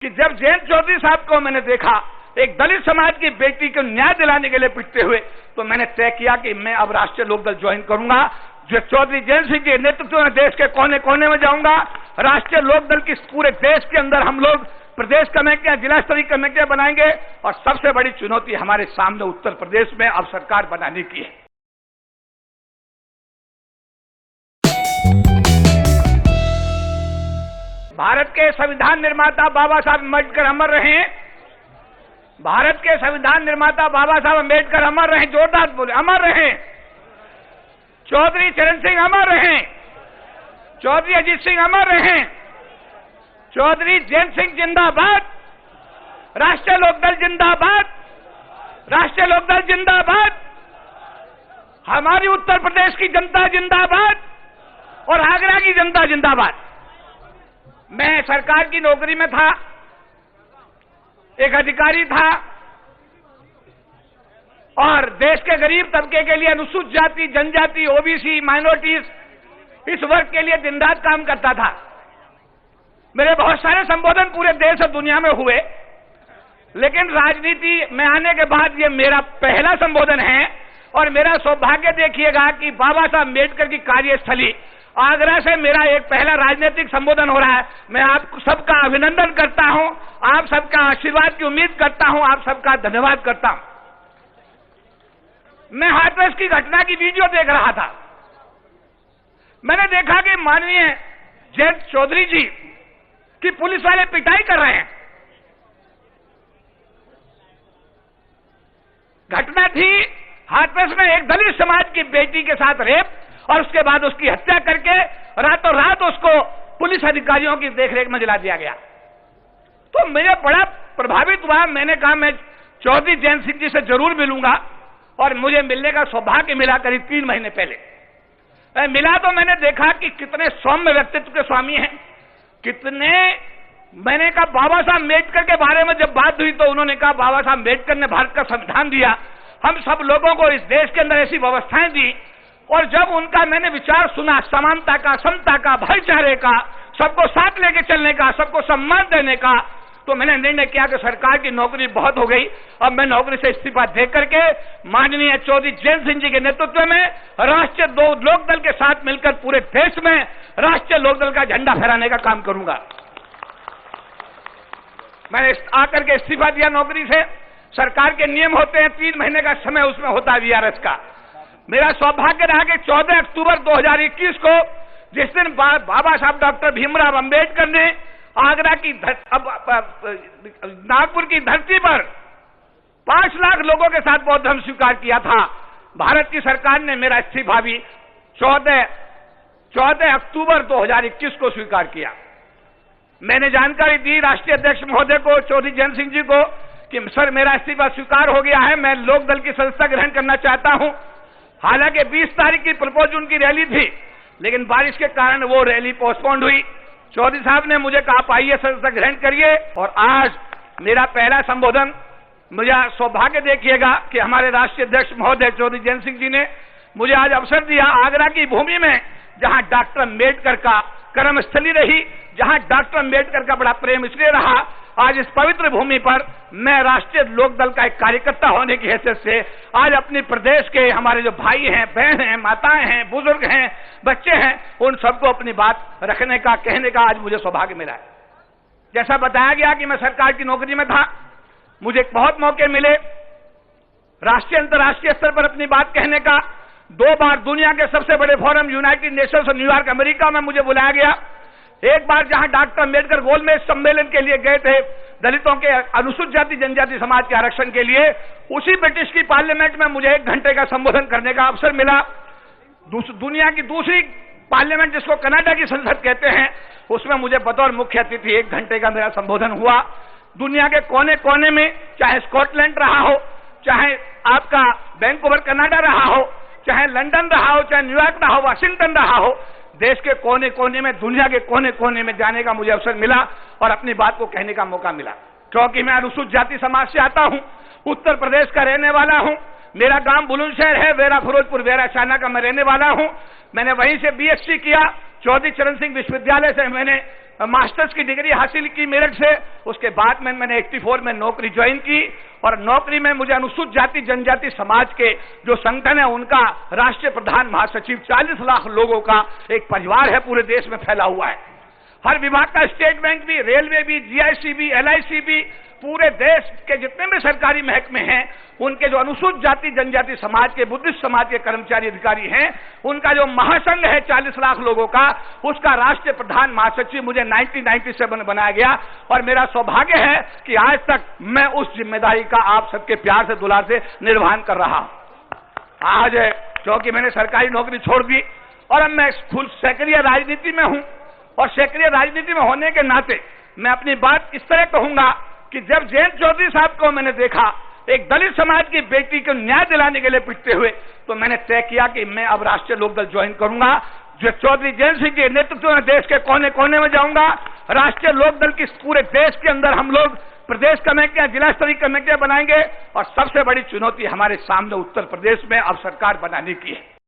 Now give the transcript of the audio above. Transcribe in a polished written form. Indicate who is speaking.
Speaker 1: कि जब जयंत चौधरी साहब को मैंने देखा एक दलित समाज की बेटी को न्याय दिलाने के लिए पिटते हुए, तो मैंने तय किया कि मैं अब राष्ट्रीय लोकदल ज्वाइन करूंगा। जो चौधरी जयंत सिंह के नेतृत्व में देश के कोने कोने में जाऊंगा। राष्ट्रीय लोकदल की पूरे देश के अंदर हम लोग प्रदेश कमेटियां, जिला स्तरीय कमेटियां बनाएंगे और सबसे बड़ी चुनौती हमारे सामने उत्तर प्रदेश में अब सरकार बनाने की है। भारत के संविधान निर्माता बाबा साहब अम्बेडकर अमर रहे। भारत के संविधान निर्माता बाबा साहब अम्बेडकर अमर रहे। जोरदार बोले, अमर रहे। चौधरी चरण सिंह अमर रहे। चौधरी अजीत सिंह अमर रहे। चौधरी जयंत सिंह जिंदाबाद। राष्ट्रीय लोकदल जिंदाबाद। राष्ट्रीय लोकदल जिंदाबाद। हमारी उत्तर प्रदेश की जनता जिंदाबाद और आगरा की जनता जिंदाबाद। मैं सरकार की नौकरी में था, एक अधिकारी था और देश के गरीब तबके के लिए, अनुसूचित जाति, जनजाति, ओबीसी, माइनॉरिटीज, इस वर्ग के लिए दिन रात काम करता था। मेरे बहुत सारे संबोधन पूरे देश और दुनिया में हुए, लेकिन राजनीति में आने के बाद ये मेरा पहला संबोधन है। और मेरा सौभाग्य देखिएगा कि बाबा साहब अम्बेडकर की कार्यस्थली आगरा से मेरा एक पहला राजनीतिक संबोधन हो रहा है। मैं आप सबका अभिनंदन करता हूं, आप सबका आशीर्वाद की उम्मीद करता हूं, आप सबका धन्यवाद करता हूं। मैं हाथरस की घटना की वीडियो देख रहा था। मैंने देखा कि माननीय जयंत चौधरी जी की पुलिस वाले पिटाई कर रहे हैं। घटना थी हाथरस में एक दलित समाज की बेटी के साथ रेप और उसके बाद उसकी हत्या करके रातों रात उसको पुलिस अधिकारियों की देखरेख में जला दिया गया। तो मुझे बड़ा प्रभावित हुआ। मैंने कहा मैं चौधरी जयंत सिंह जी से जरूर मिलूंगा और मुझे मिलने का सौभाग्य मिला। करीब 3 महीने पहले मिला तो मैंने देखा कि कितने सौम्य व्यक्तित्व के स्वामी हैं, कितने। मैंने कहा बाबा साहब अम्बेडकर के बारे में जब बात हुई तो उन्होंने कहा बाबा साहब अम्बेडकर ने भारत का संविधान दिया, हम सब लोगों को इस देश के अंदर ऐसी व्यवस्थाएं दी। और जब उनका मैंने विचार सुना, समानता का, समता का, भाईचारे का, सबको साथ लेके चलने का, सबको सम्मान देने का, तो मैंने निर्णय किया कि सरकार की नौकरी बहुत हो गई। अब मैं नौकरी से इस्तीफा दे करके माननीय चौधरी जयंत सिंह जी के नेतृत्व में राष्ट्रीय लोकदल के साथ मिलकर पूरे देश में राष्ट्रीय लोकदल का झंडा फहराने का काम करूंगा। मैंने आकर के इस्तीफा दिया नौकरी से। सरकार के नियम होते हैं, 3 महीने का समय उसमें होता है वीआरएस का। मेरा सौभाग्य रहा कि 14 अक्टूबर 2021 को, जिस दिन बाबा साहब डॉक्टर भीमराव अंबेडकर ने आगरा की नागपुर की धरती पर 5 लाख लोगों के साथ बौद्ध धर्म स्वीकार किया था, भारत की सरकार ने मेरा इस्तीफा भी 14 अक्टूबर 2021 को स्वीकार किया। मैंने जानकारी दी राष्ट्रीय अध्यक्ष महोदय को, चौधरी जयंत सिंह जी को, कि सर मेरा इस्तीफा स्वीकार हो गया है, मैं लोकदल की सदस्यता ग्रहण करना चाहता हूं। हालांकि 20 तारीख की प्रपोज उनकी रैली थी, लेकिन बारिश के कारण वो रैली पोस्टपोन्ड हुई। चौधरी साहब ने मुझे कहा आप आइए, सदस्यता ग्रहण करिए। और आज मेरा पहला संबोधन, मुझे सौभाग्य देखिएगा कि हमारे राष्ट्रीय अध्यक्ष महोदय चौधरी जयंत सिंह जी ने मुझे आज अवसर दिया आगरा की भूमि में, जहां डॉक्टर अम्बेडकर का कर्मस्थली रही, जहां डॉक्टर अम्बेडकर का बड़ा प्रेम इसलिए रहा। आज इस पवित्र भूमि पर मैं राष्ट्रीय लोकदल का एक कार्यकर्ता होने की हैसियत से आज अपने प्रदेश के हमारे जो भाई हैं, बहन हैं, माताएं हैं, बुजुर्ग हैं, बच्चे हैं, उन सबको अपनी बात रखने का, कहने का आज मुझे सौभाग्य मिला है। जैसा बताया गया कि मैं सरकार की नौकरी में था, मुझे बहुत मौके मिले राष्ट्रीय अंतर्राष्ट्रीय स्तर पर अपनी बात कहने का। 2 बार दुनिया के सबसे बड़े फोरम यूनाइटेड नेशंस और न्यूयॉर्क अमेरिका में मुझे बुलाया गया। एक बार जहां डॉक्टर अम्बेडकर गोलमेज सम्मेलन के लिए गए थे, दलितों के, अनुसूचित जाति, जनजाति समाज के आरक्षण के लिए, उसी ब्रिटिश की पार्लियामेंट में मुझे 1 घंटे का संबोधन करने का अवसर मिला। दुनिया की दूसरी पार्लियामेंट, जिसको कनाडा की संसद कहते हैं, उसमें मुझे बतौर मुख्य अतिथि 1 घंटे का मेरा संबोधन हुआ। दुनिया के कोने कोने में, चाहे स्कॉटलैंड रहा हो, चाहे आपका वैंकूवर कनाडा रहा हो, चाहे लंदन रहा हो, चाहे न्यूयॉर्क रहा हो, वाशिंगटन रहा हो, देश के कोने कोने में, दुनिया के कोने कोने में जाने का मुझे अवसर मिला और अपनी बात को कहने का मौका मिला। क्योंकि मैं अनुसूचित जाति समाज से आता हूं, उत्तर प्रदेश का रहने वाला हूं। मेरा गांव बुलंदशहर है, वेरा फिरोजपुर वेरा चाना का मैं रहने वाला हूं। मैंने वहीं से बीएससी किया, चौधरी चरण सिंह विश्वविद्यालय से मैंने मास्टर्स की डिग्री हासिल की मेरठ से। उसके बाद में मैंने 84 में नौकरी ज्वाइन की और नौकरी में मुझे अनुसूचित जाति जनजाति समाज के जो संगठन है उनका राष्ट्रीय प्रधान महासचिव, 40 लाख लोगों का एक परिवार है, पूरे देश में फैला हुआ है। हर विभाग का, स्टेट बैंक भी, रेलवे भी, जीआईसी भी, एलआईसी भी, पूरे देश के जितने भी सरकारी महकमे हैं उनके जो अनुसूचित जाति जनजाति समाज के, बुद्धिस्ट समाज के कर्मचारी अधिकारी हैं, उनका जो महासंघ है 40 लाख लोगों का, उसका राष्ट्रीय प्रधान महासचिव मुझे 1997 बनाया गया। और मेरा सौभाग्य है कि आज तक मैं उस जिम्मेदारी का आप सबके प्यार से, दुलार से निर्वहन कर रहा हूं। आज क्योंकि मैंने सरकारी नौकरी छोड़ दी और अब मैं फुल सक्रिय राजनीति में हूं, और सक्रिय राजनीति में होने के नाते मैं अपनी बात इस तरह कहूंगा कि जब जयंत चौधरी साहब को मैंने देखा एक दलित समाज की बेटी को न्याय दिलाने के लिए पिटते हुए, तो मैंने तय किया कि मैं अब राष्ट्रीय लोकदल ज्वाइन करूंगा। जो चौधरी जयंत सिंह के नेतृत्व में देश के कोने कोने में जाऊंगा। राष्ट्रीय लोकदल की पूरे देश के अंदर हम लोग प्रदेश कमेटियां, जिला स्तरीय कमेटियां बनाएंगे और सबसे बड़ी चुनौती हमारे सामने उत्तर प्रदेश में अब सरकार बनाने की है।